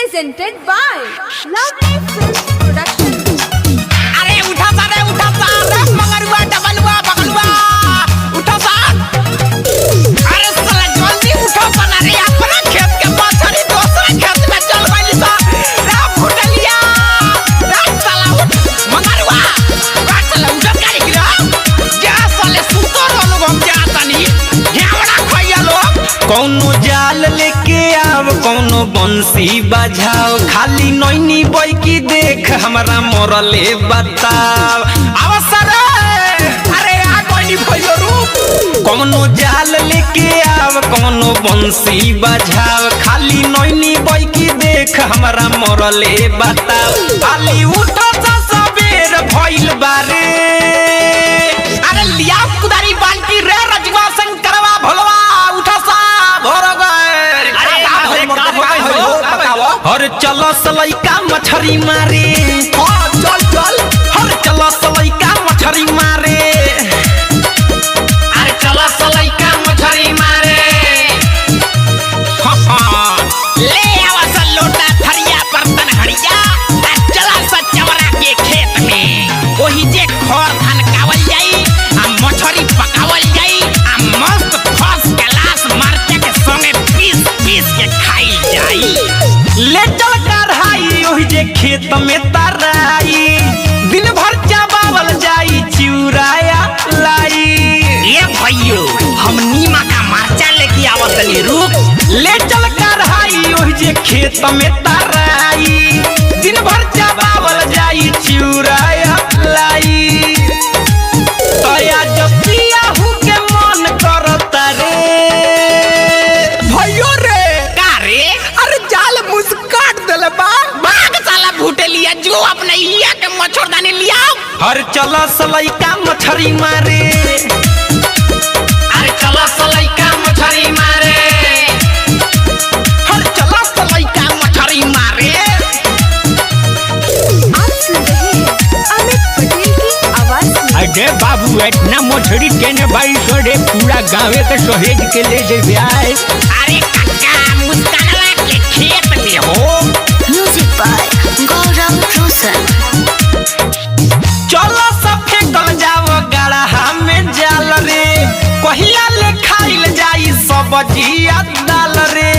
presented by Lovely Films Production. अरे उठा सा रे मंगरुआ डबलुआ बगलुआ उठा सा। अरे साला जल्दी उठो बना रे अपना खेत के पाछड़ी दूसरा खेत में चल गइली सा रे फुटलिया रे साला उठ मंगरुआ रे साला उठ गाड़ी गिरा जा साले सुतो रहलो हम जातनी घेवड़ा खइया लो। कौनो जाल लेके आव कौनो बंसी बजाओ खाली नैनी बोई की देख हमरा मोरले बताओ अवसर अरे आ कोई नहीं भइलो रूप। कौनो जाल लेके आव कौनो बंसी बजाओ खाली नैनी बोई की देख हमरा मोरले बताओ खाली उठो सा सबेर भइल बारे। अरे लिया कुदारी बाल्टी रे रजवा शंकरवा भोलवा उठा सा भोर गए। हर चलो सलैका मछरी मारे चल चल हर चलो सलैका मछरी मारे। अरे चला सलैका मछरी मारे ले आवा सा लोटा थरिया बर्तन हड़िया चला सा चवरा के खेत में ओही जे खर धान कावल जाई आ मछरी पकावल जाई आ मस्त फर्स्ट क्लास मरचा के संगे पीस पीस के खाई जाई। ले चल कढ़ाई ओही जे खेत में तराई दिन भर चावल जाई चिउराया लाई। ये भइयो हम नीमा का मरचा लेके आवत तनी रुक। ले चल कढ़ाई ओही जे खेत में तराई दिन भर चावल जाई चिउराया लाई। तया जब पियाहू के मन करता रे भइयो रे का रे अरे जाल मुस काट देले बा भाग साला भूटे लिया जो अपने इया के मच्छरदानी लिया। हर चला सलैका मछरी मारे अरे चला सलैका मछरी मारे हर चला सलैका मछरी मारे। आप सुन रहे हैं अमित पटेल की आवाज में। अरे बाबू इतना मछली केने भाई सोरे पूरा गाँवे के सहेज के ले जे आए। अरे काका मुस्कानवा के खेत में हो Music by Gaurav Roshan. चलो सफे गल जाओ गड़हा में जाल रे कहिया ले खाइल जाई सब्जिया दाल रे।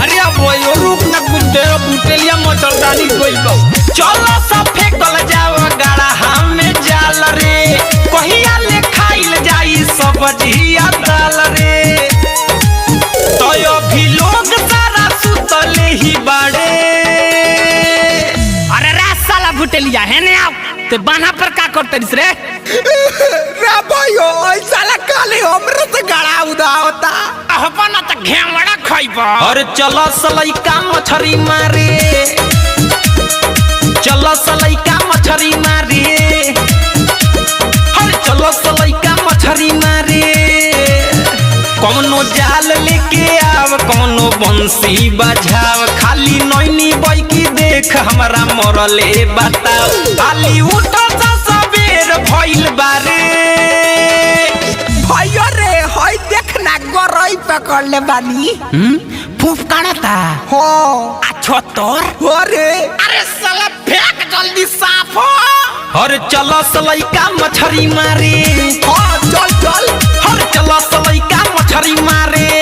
अरे अब वो रुक न गुड्डेरो बुटेलिया मच्छरदानी कोई बो। चलो सफे गल जाओ गड़हा में जाल रे कहिया ले खाइल जाई सब्जिया दाल रे। तो अभी लोग सारा सुतले ही बाड़े। अरे रे साला भूटे लिया है ने आप ते बाना पर का करतरिस रे रे भाइयो ओइ साला काले हमरे से गड़ा उदा होता अपना त घेवड़ा खइबा। और चलो सलैका मछरी मारे चलो सलैका मछरी मारे हर चलो सलैका मछरी मारे। कौनो जाल लेके आव कौनो बंसी बजाव खाली नैनी बोई की देख हमरा मोरले बताओ खाली उठो सा सबेर भइल बारे। भाइयो रे होय देखना गरई पकड़ ले बानी फूफ काढ़ता हो अच्छो तोर अरे अरे साला फेंक जल्दी साफ हो। हर चलो सलैका मछरी मारे चल चल हर चलो सलैका मछरी मारे।